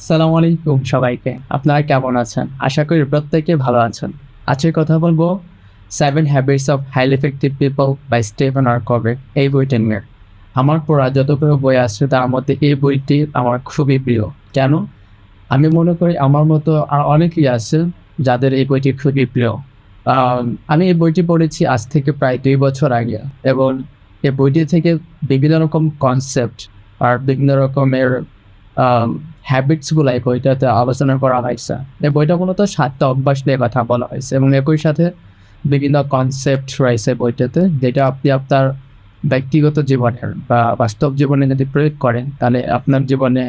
সালাম আলাইকুম সবাইকে। আপনারা কেমন আছেন? আশা করি প্রত্যেকে ভালো আছেন। আজকে কথা বলবো 7 habits of highly effective people by Stephen R Covey এই বইটা নিয়ে। আমার পড়া যতগুলো বই আছে তার মধ্যে এই বইটি আমার খুবই প্রিয়। কেন? আমি মনে করি আমার মতো আর অনেকেই আছে যাদের এই বইটি খুবই প্রিয়। আমি এই বইটি পড়েছি আজ থেকে প্রায় ২ বছর আগে এবং এই বইটি থেকে বিভিন্ন রকম কনসেপ্ট আর বিভিন্ন রকমের হ্যাবিটসগুলো এই বইটাতে আলোচনা করা হয়েছে। এই বইটা মূলত ৭টা অভ্যাস নিয়ে কথা বলা হয়েছে এবং একই সাথে বিভিন্ন কনসেপ্ট রয়েছে বইটাতে, যেটা আপনি আপনার ব্যক্তিগত জীবনের বা বাস্তব জীবনে যদি প্রয়োগ করেন তাহলে আপনার জীবনে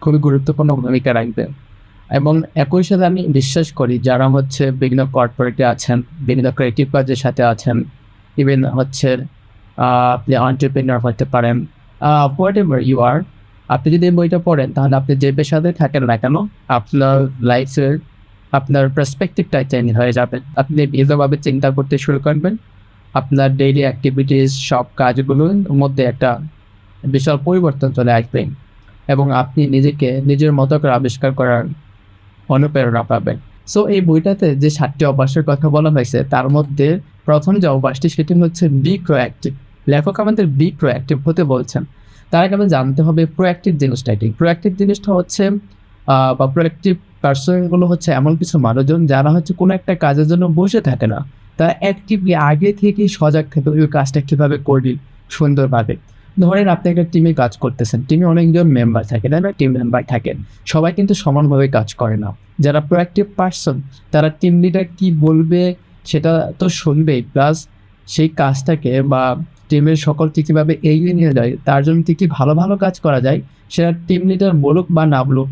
খুবই গুরুত্বপূর্ণ ভূমিকা রাখবে। এবং একই সাথে আমি বিশ্বাস করি যারা হচ্ছে বিভিন্ন কর্পোরেটে আছেন, বিভিন্ন ক্রিয়েটিভ কাজের সাথে আছেন, ইভেন হচ্ছে আপনি এন্টারপ্রেনিউর হতে পারেন, হোয়াট এভার ইউ আর, আপনি যদি এই বইটা পড়েন তাহলে আপনি যে পেশাতে থাকেন না কেন আপনার লাইফের আপনার পার্সপেক্টিভটা চেঞ্জ হয়ে যাবে। আপনি ভিন্নভাবে চিন্তা করতে শুরু করবেন। আপনার ডেইলি অ্যাক্টিভিটিস সব কাজগুলোর মধ্যে একটা বিশাল পরিবর্তন চলে আসবে এবং আপনি নিজেকে নিজের মতো করে আবিষ্কার করার অনুপ্রেরণা পাবেন। সো এই বইটাতে যে ৭টি অভ্যাসের কথা বলা হয়েছে তার মধ্যে প্রথম যে অভ্যাসটি সেটি হচ্ছে বি প্রোঅ্যাক্টিভ। লেখক আমাদের বি প্রোঅ্যাক্টিভ হতে বলছেন। তার আগে আমাদের জানতে হবে প্রোঅ্যাক্টিভ জিনিসটা কি। প্রোঅ্যাক্টিভ জিনিসটা হচ্ছে বা প্রোঅ্যাক্টিভ পারসনগুলো হচ্ছে এমন কিছু মানুষজন যারা হচ্ছে কোনো একটা কাজের জন্য বসে থাকে না। তারা অ্যাক্টিভলি আগে থেকেই সজাগ থাকে ওই কাজটা কীভাবে করবি সুন্দরভাবে। ধরেন আপনি একটা টিমে কাজ করতেছেন, টিমে অনেকজন মেম্বার থাকে, তাই না? টিম মেম্বার থাকেন, সবাই কিন্তু সমানভাবে কাজ করে না। যারা প্রোঅ্যাক্টিভ পারসন তারা টিম লিডার কী বলবে সেটা তো শুনবেই, প্লাস সেই কাজটাকে বা টিমের সকলকে কীভাবে এগিয়ে নিয়ে যায় তার জন্য কী কী ভালো ভালো কাজ করা যায় সেটা টিম লিডার বলুক বা না বলুক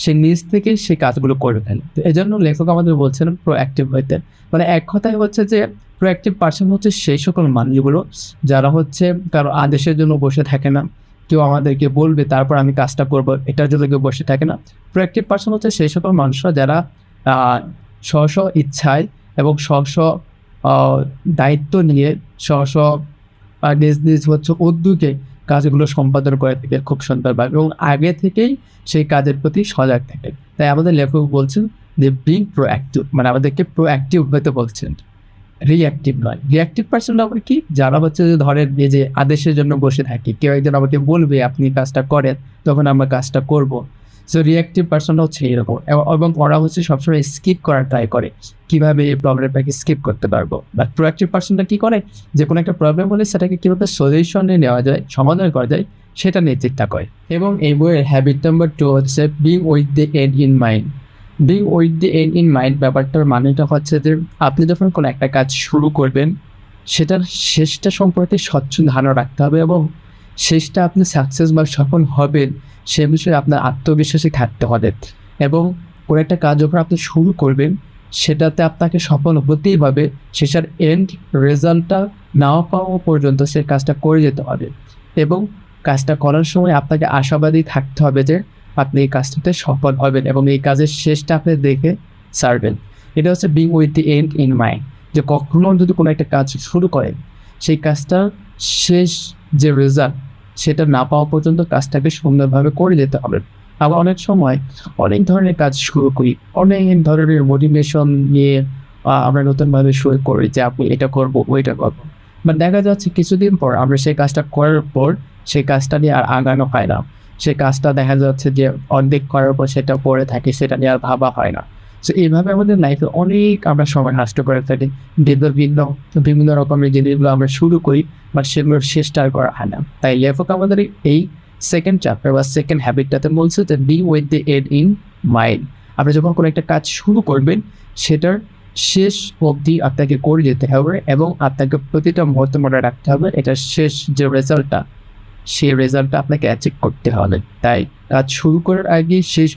সে নিজ থেকে সেই কাজগুলো করে ফেলে। তো এই জন্য লেখক আমাদের বলছেন প্রোঅ্যাক্টিভ হইতে। মানে এক কথায় হচ্ছে যে প্রোঅ্যাক্টিভ পারসন হচ্ছে সেই সকল মানুষগুলো যারা হচ্ছে কারো আদেশের জন্য বসে থাকে না, কেউ আমাদেরকে বলবে তারপর আমি কাজটা করব এটার জন্য কেউ বসে থাকে না। প্রোঅ্যাক্টিভ পারসন হচ্ছে সেই সকল মানুষরা যারা স্ব স্ব ইচ্ছায় এবং স্ব স্ব দায়িত্ব নিয়ে স্ব স্ব নিজ নিজ হচ্ছে উদ্যোগে কাজগুলো সম্পাদন করে থাকে খুব সুন্দরভাবে এবং আগে থেকেই সেই কাজের প্রতি সজাগ থাকে। তাই আমাদের লেখক বলছেন যে বিং প্রোঅ্যাক্টিভ, মানে আমাদেরকে প্রোঅ্যাক্টিভ হতে বলছেন, রিঅ্যাক্টিভ নয়। রিঅ্যাক্টিভ পারসন আবার কি, যারা হচ্ছে যে ধরেন এই যে আদেশের জন্য বসে থাকি, কেউ একজন আমাকে বলবে আপনি কাজটা করেন তখন আমরা কাজটা করব। সো রিঅ্যাক্টিভ পারসনটা হচ্ছে এরকম এবং ওরা হচ্ছে সবসময় স্কিপ করার ট্রাই করে কীভাবে এই প্রবলেমটাকে স্কিপ করতে পারবো। বাট প্রোঅ্যাক্টিভ পারসনটা কী করে, যে কোনো একটা প্রবলেম হলে সেটাকে কীভাবে সলিউশনে নেওয়া যায়, সমাধান করা যায় সেটা নিয়ে চিন্তা করে। এবং এই বইয়ের হ্যাবিট নাম্বার 2 হচ্ছে being with the end in mind. Being with the end in mind ব্যাপারটার মানেটা হচ্ছে যে আপনি যখন কোনো একটা কাজ শুরু করবেন সেটার শেষটা সম্পর্কে স্বচ্ছ ধারণা রাখতে হবে এবং শেষটা আপনি সাকসেস বা সফল হবেন সে বিষয়ে আপনার আত্মবিশ্বাসী থাকতে হবে। এবং কোনো একটা কাজ যখন আপনি শুরু করবেন সেটাতে আপনাকে সফল হতেই হবে, শেষের এন্ড রেজাল্টটা নাও পাওয়া পর্যন্ত সে কাজটা করে যেতে হবে এবং কাজটা করার সময় আপনাকে আশাবাদী থাকতে হবে যে আপনি এই কাজটাতে সফল হবেন এবং এই কাজের শেষটা আপনি দেখে ছাড়বেন। এটা হচ্ছে being with the end in mind, যে কখনো যদি কোনো একটা কাজ শুরু করেন সেই কাজটার শেষ যে রেজাল্ট সেটা না পাওয়া পর্যন্ত কাজটাকে সুন্দরভাবে করে যেতে হবে। আবার অনেক সময় অনেক ধরনের কাজ শুরু করি, অনেক ধরনের মোটিভেশন নিয়ে আমরা নতুনভাবে শুরু করি যে আপনি এটা করবো ওইটা করবো, বাট দেখা যাচ্ছে কিছুদিন পর আমরা সেই কাজটা করার পর সেই কাজটা নিয়ে আর আগানো হয় না। সেই কাজটা দেখা যাচ্ছে যে অর্ধেক করার পর সেটা পড়ে থাকে, সেটা নিয়ে আর ভাবা হয় না। সো এইভাবে আমাদের লাইফে অনেক আমরা সময় নষ্ট করে থাকি, বিভিন্ন রকমের জিনিসগুলো আমরা শুরু করি বাট সেগুলোর শেষটা আর করা হয় না। তাই লেখক আমাদের এই সেকেন্ড চ্যাপ্টার বা সেকেন্ড হ্যাবিটটাতে বলছে যে B with the end in mind. আপনি যখন কোনো একটা কাজ শুরু করবেন সেটার শেষ অবধি আপনাকে করে যেতে হবে এবং আপনাকে প্রতিটা মুহূর্তে মনে রাখতে হবে এটার শেষ যে রেজাল্টটা সেই রেজাল্টটা আপনাকে অ্যাচিভ করতে হবে। তাই কাজ শুরু করার আগে শেষ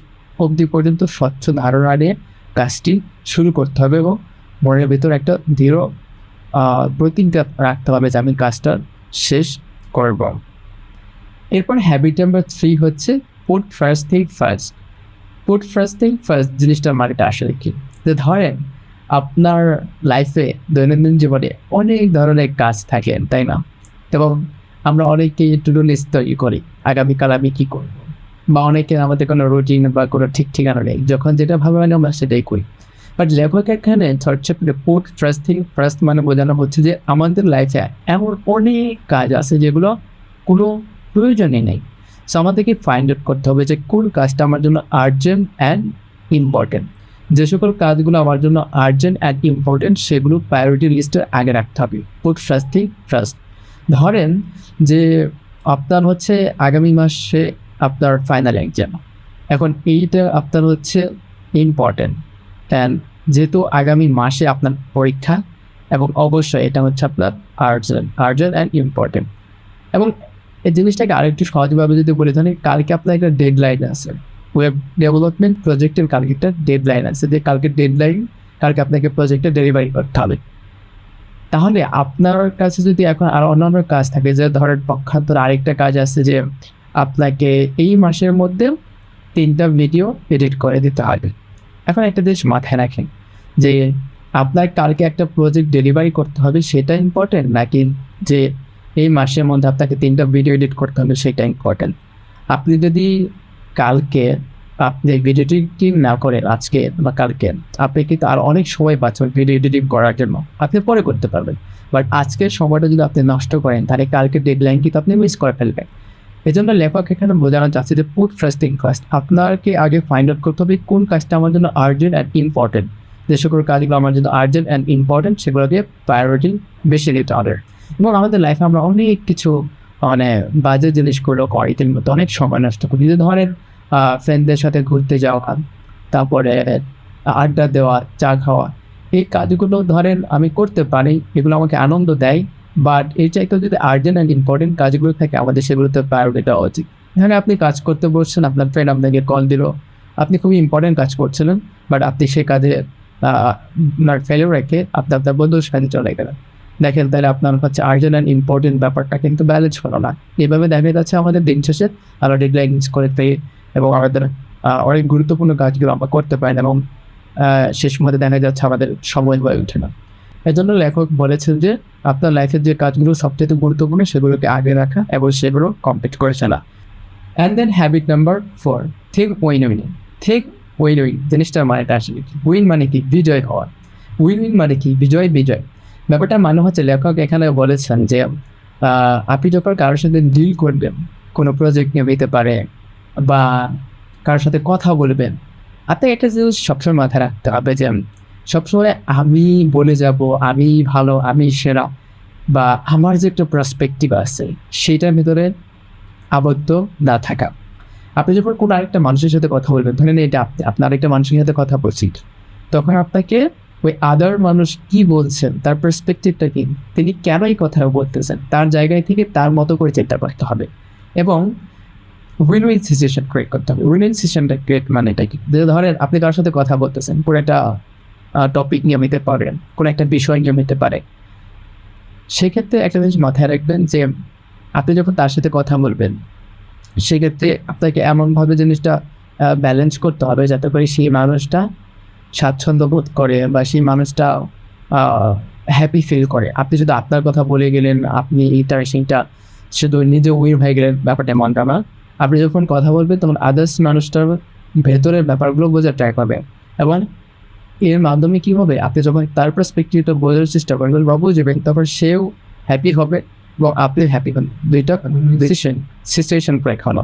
অবধি পর্যন্ত স্বচ্ছ ধারণা নিয়ে কাজটি শুরু করতে হবে এবং মনের ভিতর একটা দৃঢ় প্রতিজ্ঞা রাখতে হবে যে আমি কাজটা শেষ করব। এরপর হ্যাবিট নাম্বার 3 হচ্ছে put first thing first. Put first thing first জিনিসটার মানেটা আসলে কি, যে ধরেন আপনার লাইফে দৈনন্দিন জীবনে অনেক ধরনের কাজ থাকে, তাই না? এবং আমরা অনেকেই টু ডু লিস্ট তৈরি করি, আগামীকাল আমি কী করব, বা অনেকে আমাদের কোনো রুটিন বা কোনো ঠিক ঠিকানা নেই, যখন যেটা ভালো লাগে আমরা সেটাই করি। বাট লেখক এখানে হচ্ছে পুট ফার্স্ট থিং ফার্স্ট মানে বোঝানো হচ্ছে যে আমাদের লাইফে এমন অনেক কাজ আছে যেগুলো কোনো প্রয়োজনই নেই। সো আমাদেরকে ফাইন্ড আউট করতে হবে যে কোন কাজটা আমার জন্য আর্জেন্ট অ্যান্ড ইম্পর্টেন্ট। যে সকল কাজগুলো আমার জন্য আর্জেন্ট অ্যান্ড ইম্পর্টেন্ট সেগুলো প্রায়োরিটি লিস্টে আগে রাখতে হবে। Put first thing first. ধরেন যে আপনার হচ্ছে আগামী মাসে আপনার ফাইনাল এক্সাম, এখন এইটা আপনার হচ্ছে ইম্পর্টেন্ট, অ্যান্ড যেহেতু আগামী মাসে আপনার পরীক্ষা এবং অবশ্যই এটা হচ্ছে আপনার আর্জেন্ট অ্যান্ড ইম্পর্টেন্ট। এবং এই জিনিসটাকে আরেকটু সহজভাবে যদি বলে থাকি, কালকে আপনার একটা ডেডলাইন আছে, ওয়েব ডেভেলপমেন্ট প্রজেক্টের কালকে একটা ডেডলাইন আছে, যে কালকে ডেডলাইন, কালকে আপনাকে প্রজেক্টে ডেলিভারি করতে হবে। তাহলে আপনার কাছে যদি এখন আরও অন্যান্য কাজ থাকে, যে ধরেন পক্ষান্তর আরেকটা কাজ আছে যে আপনাকে এই মাসের মধ্যে 3টা ভিডিও এডিট করে দিতে হবে। এখন একটা জিনিস মাথায় রাখেন যে আপনার কালকে একটা প্রজেক্ট ডেলিভারি করতে হবে সেটা ইম্পর্টেন্ট, নাকি যে এই মাসের মধ্যে আপনাকে 3টা ভিডিও এডিট করতে হবে সেটা ইম্পর্টেন্ট। আপনি যদি কালকে আপনি ভিডিও এডিটিং না করেন আজকে বা কালকে, আপনি কিন্তু আর অনেক সময় পাচ্ছেন ভিডিও এডিটিং করার জন্য, আপনি পরে করতে পারবেন। বাট আজকের সময়টা যদি আপনি নষ্ট করেন তাহলে কালকে ডেডলাইন কিন্তু আপনি মিস করে ফেলবেন। এই জন্য লেখক এখানে বোঝানো যাচ্ছে যে পুট ফার্স্ট থিং ফার্স্ট। আপনাকে আগে ফাইন্ড আউট করতে হবে কোন কাজটা আমার জন্য আর্জেন্ট অ্যান্ড ইম্পর্টেন্ট। যে সকল কাজগুলো আমার জন্য আর্জেন্ট অ্যান্ড ইম্পর্টেন্ট সেগুলোকে প্রায়োরিটি বেশি দিতে হবে। এবং আমাদের লাইফে আমরা অনেক কিছু মানে বাজে জিনিসগুলো করি, মতো অনেক সময় নষ্ট করি। যে ধরেন ফ্রেন্ডদের সাথে ঘুরতে যাওয়া, তারপরে আড্ডা দেওয়া, চা খাওয়া, এই কাজগুলো ধরেন আমি করতে পারি, এগুলো আমাকে আনন্দ দেয়, বাট এই চাইতেও যদি আর্জেন্ট অ্যান্ড ইম্পর্টেন্ট কাজগুলো থাকে আমাদের সেগুলোতে প্রায়োরিটি দেওয়া উচিত। এখানে আপনি কাজ করতে বসছেন, আপনার ফ্রেন্ড আপনাকে কল দিল, আপনি খুবই ইম্পর্টেন্ট কাজ করছিলেন, বাট আপনি সে কাজে আপনার ফেলে রেখে আপনার বন্ধুর সাথে চলে গেলেন। দেখেন তাহলে আপনার হচ্ছে আর্জেন্ট অ্যান্ড ইম্পর্টেন্ট ব্যাপারটা কিন্তু ব্যালেন্স হলো না। এইভাবে দেখা যাচ্ছে আমাদের দিন শেষে আরও ডেডলাইন মিস করতে এবং আমাদের অনেক গুরুত্বপূর্ণ কাজগুলো আমরা করতে পারি এবং শেষ মধ্যে দেখা যাচ্ছে আমাদের সময় হয়ে ওঠে না। এই জন্য লেখক বলেছেন যে আপনার লাইফের যে কাজগুলো সবচেয়ে গুরুত্বপূর্ণ সেগুলোকে আগে রাখা এবং সেগুলো কমপ্লিট করে চলা। And then habit number 4, think win win. Think win win জিনিসটার মানেটা আসলে কি? উইন মানে কি? বিজয় হওয়া। উইন উইন মানে কি? বিজয়। ব্যাপারটা মানে হচ্ছে লেখক এখানে বলেছেন যে আপনি যখন কারোর সাথে ডিল করবেন, কোনো প্রজেক্ট নিয়ে হইতে পারে বা কারোর সাথে কথা বলবেন, আপনাকে একটা জিনিস সবসময় মাথায় রাখতে হবে যে সবসময় আমি বলে যাব আমি ভালো, আমি সেরা, বা আমার যে একটা পার্সপেক্টিভ আছে সেইটার ভিতরে আবদ্ধ না থাকা। আপনি যখন কোনো আরেকটা মানুষের সাথে কথা বলবেন, ধরেন এটা আপনার আরেকটা মানুষের সাথে কথা বলছি, তখন আপনাকে ওই আদার মানুষ কি বলছেন, তার পার্সপেক্টিভটা কি, তিনি কেন এই কথা বলতেছেন, তার জায়গায় থেকে তার মতো করে চিন্তা করতে হবে এবং উইন উইন সিচুয়েশন ক্রিয়েট করতে হবে। উইন উইন সিচুয়েশনটা ক্রিয়েট মানে এটা কি? যে ধরেন আপনি কারোর সাথে কথা বলতেছেন, পুরো একটা টপিক নিয়ে নিতে পারেন, কোনো একটা বিষয় নিয়ে নিতে পারে, সেক্ষেত্রে একটা জিনিস মাথায় রাখবেন যে আপনি যখন তার সাথে কথা বলবেন সেক্ষেত্রে আপনাকে এমনভাবে জিনিসটা ব্যালেন্স করতে হবে যাতে করে সেই মানুষটা স্বাচ্ছন্দ্য বোধ করে বা সেই মানুষটা হ্যাপি ফিল করে। আপনি যদি আপনার কথা বলে গেলেন, আপনি এইটা সেইটা শুধু নিজে উইন হয়ে গেলেন, ব্যাপারটা এমনটা না। আপনি যখন কথা বলবেন তখন আদার্স মানুষটার ভেতরের ব্যাপারগুলো বোঝার ট্রাই করবেন এবং এর মাধ্যমে কী হবে, আপনি যখন তার পার্সপেক্টিভটা বোঝার চেষ্টা করবেন বা বুঝবেন, তখন সেও হ্যাপি হবে এবং আপনি হ্যাপি হন। দুইটা সিচুয়েশন ব্রেক হলো।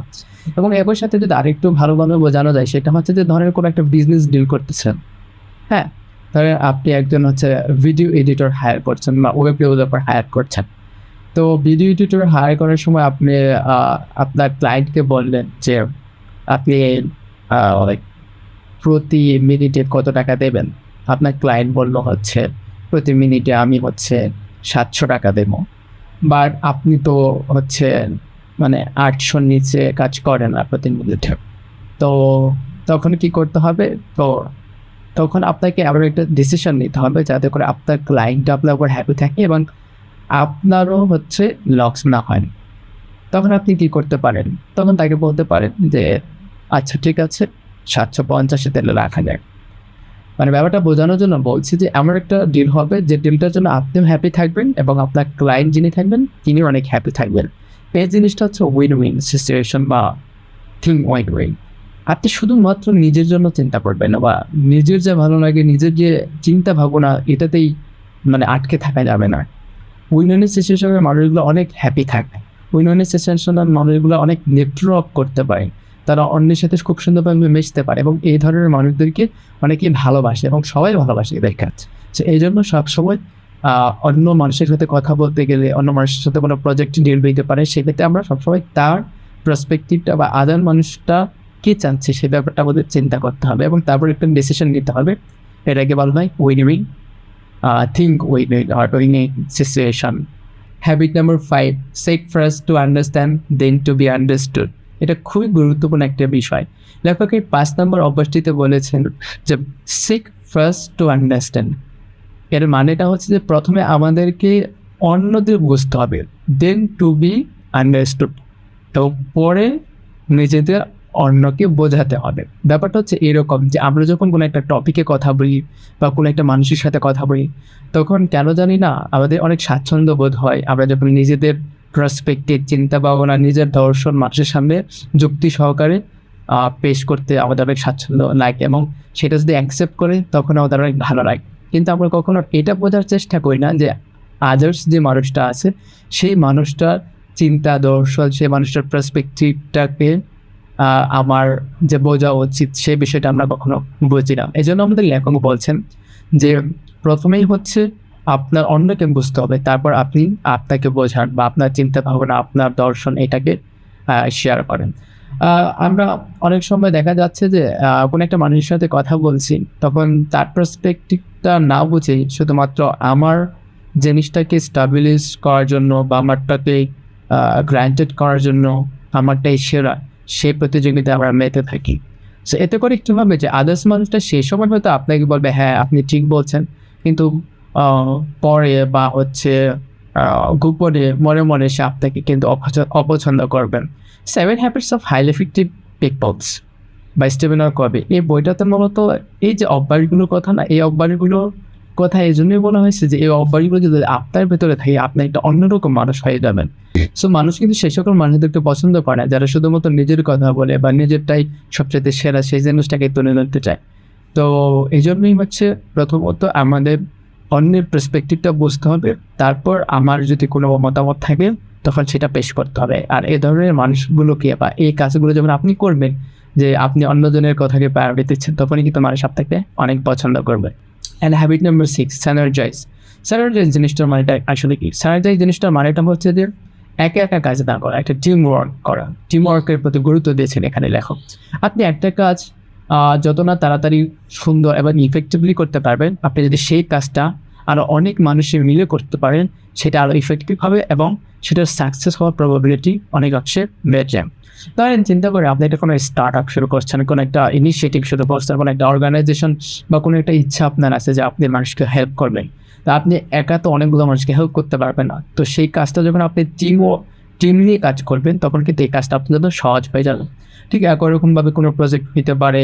এবং এর সাথে যদি আরেকটু ভালোভাবে বোঝানো যায় সেটা হচ্ছে যে ধরেন কোনো একটা বিজনেস ডিল করতেছেন, হ্যাঁ, ধরেন আপনি একজন হচ্ছে ভিডিও এডিটর হায়ার করছেন বা ওয়েব ডেভেলপার হায়ার করছেন। তো ভিডিও এডিটর হায়ার করার সময় আপনি আপনার ক্লায়েন্টকে বললেন যে আপনি প্রতি মিনিটে কত টাকা দেবেন। আপনার ক্লায়েন্ট বলল হচ্ছে প্রতি মিনিটে আমি হচ্ছে 700 টাকা দেবো, বাট আপনি তো হচ্ছে মানে 800-র নিচে কাজ করেন না প্রতি মিনিটে। তো তখন কি করতে হবে? তো তখন আপনাকে আবার একটা ডিসিশন নিতে হবে যাতে করে আপনার ক্লায়েন্ট আপনার উপর হ্যাপি থাকে এবং আপনারও হচ্ছে লস না হয়। তখন আপনি কি করতে পারেন? তখন তাকে বলতে পারেন যে আচ্ছা ঠিক আছে 750-এ তাহলে রাখা যায়। মানে ব্যাপারটা বোঝানোর জন্য বলছি যে এমন একটা ডিল হবে যে ডিলটার জন্য আপনিও হ্যাপি থাকবেন এবং আপনার ক্লায়েন্ট যিনি থাকবেন তিনিও অনেক হ্যাপি থাকবেন। এই জিনিসটা হচ্ছে উইন উইন সিচুয়েশন বা থিঙ্ক ওয়াইড ওয়ে। আপনি শুধুমাত্র নিজের জন্য চিন্তা করবেন না, বা নিজের যে ভালো লাগে, নিজের যে চিন্তা ভাবনা, এটাতেই মানে আটকে থাকা যাবে না। উইন-উইন সিচুয়েশনের মানুষগুলো অনেক হ্যাপি থাকে। উইন-উইন সিচুয়েশনের মানুষগুলো অনেক নেটওয়ার্ক করতে পারে, তারা অন্যের সাথে খুব সুন্দরভাবে মিশতে পারে, এবং এই ধরনের মানুষদেরকে অনেকেই ভালোবাসে এবং সবাই ভালোবাসে এদের কাজ। সো এই জন্য সবসময় অন্য মানুষের সাথে কথা বলতে গেলে, অন্য মানুষের সাথে কোনো প্রজেক্ট ডিল দিতে পারে, সেক্ষেত্রে আমরা সবসময় তার পার্সপেক্টিভটা বা আদার মানুষটা কী চাচ্ছে সে ব্যাপারটা আমাদের চিন্তা করতে হবে, এবং তারপর একটা ডিসিশন নিতে হবে। এটাকে বলা হয় win-win think win-win or win-win situation. Habit number 5, seek first to understand then to be understood. এটা খুবই গুরুত্বপূর্ণ একটা বিষয়। লেখক এই 5 নম্বর অভ্যাসটিতে বলেছেন যে seek first to understand। এর মানেটা হচ্ছে যে প্রথমে আমাদেরকে অন্যদের বুঝতে হবে, then to be understood, এবং পরে নিজেদের অন্যকে বোঝাতে হবে। ব্যাপারটা হচ্ছে এরকম যে আমরা যখন কোনো একটা টপিকে কথা বলি বা কোনো একটা মানুষের সাথে কথা বলি, তখন কেন জানি না আমাদের অনেক স্বাচ্ছন্দ্য বোধ হয়। আমরা যখন নিজেদের পার্সপেক্টিভ, চিন্তা ভাবনা, নিজের দর্শন মানুষের সামনে যুক্তি সহকারে পেশ করতে আমাদের অনেক স্বাচ্ছন্দ্য লাগে, এবং সেটা যদি অ্যাকসেপ্ট করে তখন আমাদের অনেক ভালো লাগে। কিন্তু আমরা কখনো এটা বোঝার চেষ্টা করি না যে আদার্স যে মানুষটা আছে সেই মানুষটার চিন্তা দর্শন, সেই মানুষটার পার্সপেক্টিভটাকে আমার যে বোঝা উচিত সেই বিষয়টা আমরা কখনো বুঝি না। এই জন্য আমাদের লেখক বলছেন যে প্রথমেই হচ্ছে আপনার অন্যকে বুঝতে হবে, তারপর আপনি আপনাকে বোঝান বা আপনার চিন্তা ভাবনা, আপনার দর্শন এটাকে শেয়ার করেন। আমরা অনেক সময় দেখা যাচ্ছে যে কোনো একটা মানুষের সাথে কথা বলছি, তখন তার পার্সপেক্টিভটা না বুঝে শুধুমাত্র আমার জিনিসটাকে স্টাবিলাইজ করার জন্য বা আমারটাকে গ্রান্টেড করার জন্য আমারটাই সেরা, সেই প্রতিযোগিতায় আমরা মেতে থাকি। সো এতে করে একটু ভাবে যে আদার্স মানুষটা সেই সময় হয়তো আপনাকে বলবে হ্যাঁ আপনি ঠিক বলছেন, কিন্তু পরে বা হচ্ছে গোপনে মনে মনে সে আপনাকে কিন্তু অপছন্দ করবেন। 7 habits of highly effective peoples by Steven Covey, এই বইটাতে মূলত এই যে অভ্যাসগুলোর কথা না, এই অভ্যাসগুলোর কথা এই জন্যই বলা হয়েছে যে এই অভ্যাসগুলো যদি আপনার ভেতরে থাকে আপনি একটা অন্যরকম মানুষ হয়ে যাবেন। সো মানুষ কিন্তু সেই সকল মানুষদেরকে পছন্দ করে না যারা শুধুমাত্র নিজের কথা বলে বা নিজেরটাই সবচেয়ে সেরা সেই জিনিসটাকে তুলে ধরতে চায়। তো এই জন্যই হচ্ছে প্রথমত আমাদের অন্যের পার্সপেক্টিভটা বুঝতে হবে, তারপর আমার যদি কোনো মতামত থাকে তখন সেটা পেশ করতে হবে। আর এই ধরনের মানুষগুলোকে বা এই কাজগুলো যখন আপনি করবেন যে আপনি অন্যজনের কথাকে প্রায়োরিটি দিচ্ছেন, তখনই কিন্তু মানুষ আপনাকে অনেক পছন্দ করবে। And habit number 6, স্যানার্জাইজ। স্যানার্জাইজ জিনিসটার মানেটা আসলে কি? স্যানার্জাইজ জিনিসটার মানেটা হচ্ছে যে একা একা কাজ না করা, একটা টিম ওয়ার্ক করা। টিম ওয়ার্কের প্রতি গুরুত্ব দিয়েছেন এখানে লেখক। আপনি একটা কাজ যত না তাড়াতাড়ি সুন্দর এবং ইফেক্টিভলি করতে পারবেন, আপনি যদি সেই কাজটা আরও অনেক মানুষের মিলে করতে পারেন, সেটা আরও ইফেক্টিভ হবে এবং সেটার সাকসেস হওয়ার প্রবাবিলিটি অনেক অংশে বেড়ে যায়। ধরেন চিন্তা করে আপনি একটা কোনো স্টার্ট আপ শুরু করছেন, কোনো একটা ইনিশিয়েটিভ শুরু করছেন, কোনো একটা অর্গানাইজেশন বা কোনো একটা ইচ্ছা আপনার আছে যে আপনি মানুষকে হেল্প করবেন। তা আপনি একা তো অনেকগুলো মানুষকে হেল্প করতে পারবেন না। তো সেই কাজটা যখন আপনি টিম নিয়ে কাজ করবেন তখন কিন্তু এই কাজটা আপনার জন্য সহজ হয়ে যাবে। ঠিক একই রকমভাবে কোনো প্রজেক্ট হতে পারে।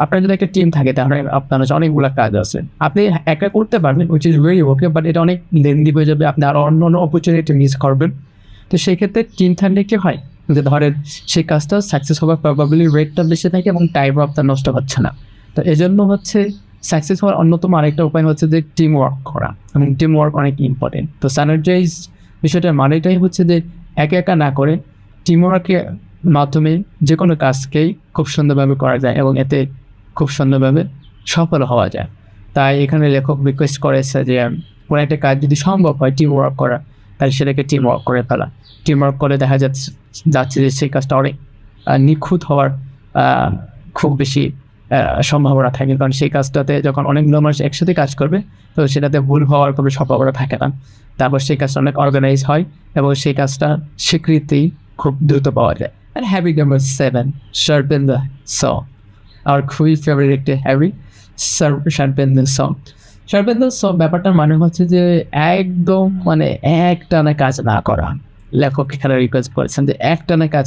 আপনার যদি একটা টিম থাকে তাহলে আপনার অনেকগুলো কাজ আছে, আপনি একা করতে পারবেন, which is very okay, but এটা অনেক লেন্দি হয়ে যাবে, আপনি আরও অন্য অন্য অপরচুনিটি মিস করবেন। তো সেই ক্ষেত্রে টিম থাকলে কি হয় যে ধরেন সেই কাজটা সাকসেস হওয়ার প্রবাবিলিটি রেটটা বেশি থাকে এবং টাইমও আপনার নষ্ট হচ্ছে না। তো এই জন্য হচ্ছে সাকসেস হওয়ার অন্যতম আরেকটা উপায় হচ্ছে যে টিম ওয়ার্ক করা, এবং টিম ওয়ার্ক অনেক ইম্পর্টেন্ট। তো স্যানার্জাইজ বিষয়টার মানেটাই হচ্ছে যে একা একা না করে টিম ওয়ার্কের মাধ্যমে যে কোনো কাজকেই খুব সুন্দরভাবে করা যায় এবং এতে খুব সুন্দরভাবে সফল হওয়া যায়। তাই এখানে লেখক রিকোয়েস্ট করেছে যে কোনো একটা কাজ যদি সম্ভব হয় টিম ওয়ার্ক করা, তাহলে সেটাকে টিম ওয়ার্ক করে ফেলা। টিম ওয়ার্ক করে দেখা যাচ্ছে যে সেই কাজটা অনেক নিখুঁত হওয়ার খুব বেশি সম্ভাবনা থাকে, কারণ সেই কাজটাতে যখন অনেকগুলো মানুষ একসাথে কাজ করবে তো সেটাতে ভুল হওয়ার কোনো সম্ভাবনা থাকে না। তারপর সেই কাজটা অনেক অর্গানাইজ হয় এবং সেই কাজটা স্বীকৃতি খুব দ্রুত পাওয়া যায়। And habit number 7, sharpen the saw. Our খুবই ফেভারিট একটা habit, sharpen the saw. Sharpen the saw ব্যাপারটার মানে হচ্ছে যে একদম মানে একটানা কাজ না করা। লেখক এখানে রিকোয়েস্ট করেছেন যে একটানা কাজ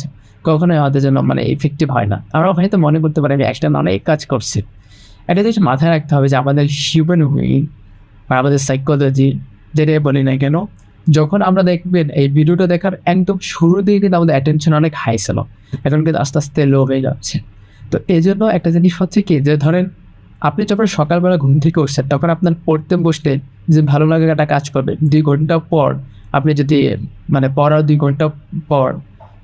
কখনোই আমাদের জন্য মানে ইফেক্টিভ হয় না। আমরা হয়তো মনে করতে পারি আমি একটানা অনেক কাজ করছি। এটা জিনিস মাথায় রাখতে হবে যে আমাদের হিউম্যান বিং বা আমাদের সাইকোলজি যেটাই বলি না কেন, যখন আমরা দেখবেন এই ভিডিওটা দেখার একদম শুরুর দিকে কিন্তু আমাদের অ্যাটেনশন অনেক হাই ছিল, এখন কিন্তু আস্তে আস্তে লো হয়ে যাচ্ছে। তো এই জন্য একটা জিনিস হচ্ছে কি, যে ধরেন আপনি যখন সকালবেলা ঘুম থেকে উঠছেন তখন আপনার পড়তে বসলে যে ভালো লাগে একটা কাজ করবে, 2 ঘন্টা পর আপনি যদি মানে পড়ার 2 ঘন্টা পর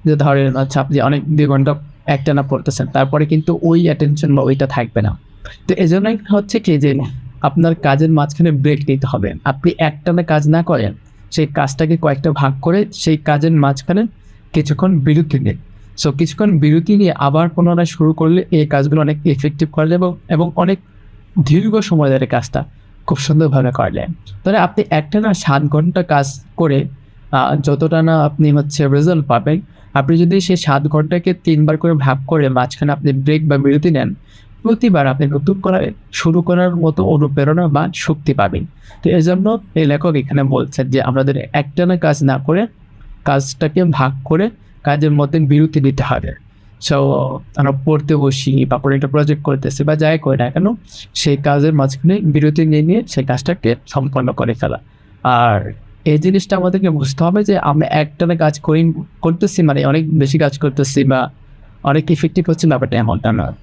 যে ধরেন আচ্ছা আপনি অনেক 2 ঘন্টা একটানা পড়তেছেন, তারপরে কিন্তু ওই অ্যাটেনশন বা ওইটা থাকবে না। তো এই জন্যই হচ্ছে কি যে আপনার কাজের মাঝখানে ব্রেক নিতে হবে। আপনি একটানা কাজ না করেন, সেই কাজটাকে কয়েকটা ভাগ করে সেই কাজের মাঝখানে কিছুক্ষণ বিরতি নিন। সো কিছুক্ষণ বিরতি নিয়ে আবার পুনরায় শুরু করলে এই কাজগুলো অনেক ইফেক্টিভ করলে এবং অনেক দীর্ঘ সময় ধরে কাজটা খুব সুন্দরভাবে করলে। তাহলে আপনি একটানা 7 ঘন্টা কাজ করে যতটা না আপনি হচ্ছে রেজাল্ট পাবেন, আপনি যদি সেই 7 ঘন্টাকে 3 বার করে ভাগ করে মাঝখানে আপনি ব্রেক বা বিরতি নেন, প্রতিবার আপনি নতুন করে শুরু করার মতো অনুপ্রেরণা বা শক্তি পাবেন। তো এজন্য এই লেখক এখানে বলছেন যে আমাদের একটানা কাজ না করে কাজটাকে ভাগ করে কাজের মধ্যে বিরতি নিতে হবে। সো আমরা পড়তে বসি বা কোনো একটা প্রজেক্ট করতেছি বা যাই করি না কেন, সেই কাজের মাঝখানে বিরতি নিয়ে সেই কাজটাকে সম্পন্ন করে ফেলা। আর এই জিনিসটা আমাদেরকে বুঝতে হবে যে আমরা একটানা কাজ করতেছি মানে অনেক বেশি কাজ করতেছি বা অনেক ইফেক্টিভ হচ্ছে, ব্যাপারটা এমনটা নয়।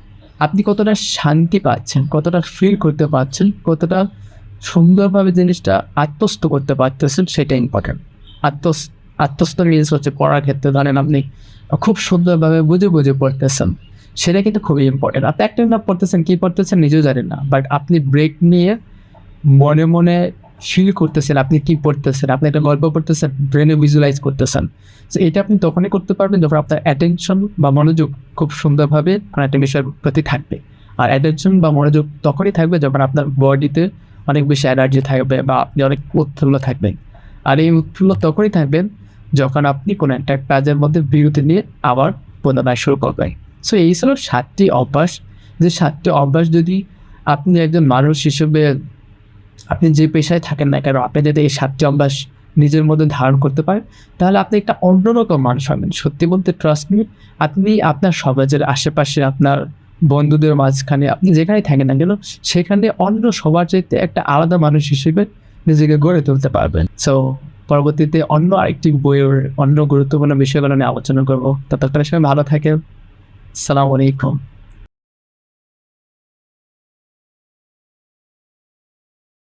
আপনি কতটা শান্তি পাচ্ছেন, কতটা ফিল করতে পারছেন, কতটা সুন্দরভাবে জিনিসটা আত্মস্থ করতে পারতেছেন, সেটা ইম্পর্টেন্ট। আত্মস্থ মিনস হচ্ছে পড়ার ক্ষেত্রে ধরেন আপনি খুব সুন্দরভাবে বুঝে পড়তেছেন, সেটা কিন্তু খুবই ইম্পর্টেন্ট। আপনি একটা না পড়তেছেন, কী পড়তেছেন নিজেও জানেন না, বাট আপনি ব্রেক নিয়ে মনে মনে ফিল করতেছেন আপনি কী পড়তেছেন, আপনি একটা গল্প পড়তেছেন, ব্রেনে ভিজুয়ালাইজ করতেছেন। সো এটা আপনি তখনই করতে পারবেন যখন আপনার অ্যাটেনশন বা মনোযোগ খুব সুন্দরভাবে একটা বিষয়ের প্রতি থাকবে। আর অ্যাটেনশন বা মনোযোগ তখনই থাকবে যখন আপনার বডিতে অনেক বেশি এনার্জি থাকবে বা আপনি অনেক উৎফুল্ল থাকবেন। আর এই উৎফুল্ল তখনই থাকবেন যখন আপনি কোনো একটা কাজের মধ্যে বিরতি নিয়ে আবার পুনরায় শুরু করবেন। সো এই ছিল 7টি অভ্যাস, যে 7টি অভ্যাস যদি আপনি একজন মানুষ হিসেবে আপনি যে পেশায় থাকেন না কেন, আপনি যদি এই 7টি অভ্যাস নিজের মধ্যে ধারণ করতে পারেন, তাহলে আপনি একটা অন্যরকম মানুষ হবেন। সত্যি বলতে ট্রাস্ট মি, আপনি আপনার সমাজের আশেপাশে, আপনার বন্ধুদের মাঝখানে, আপনি যেখানেই থাকেন না কেন, সেখানে অন্য সবার চাইতে একটা আলাদা মানুষ হিসেবে নিজেকে গড়ে তুলতে পারবেন। সো পরবর্তীতে অন্য আরেকটি বইয়ের অন্য গুরুত্বপূর্ণ বিষয়গুলো নিয়ে আলোচনা করবো। ততক্ষণের সময় ভালো থাকেন। আসসালামু আলাইকুম।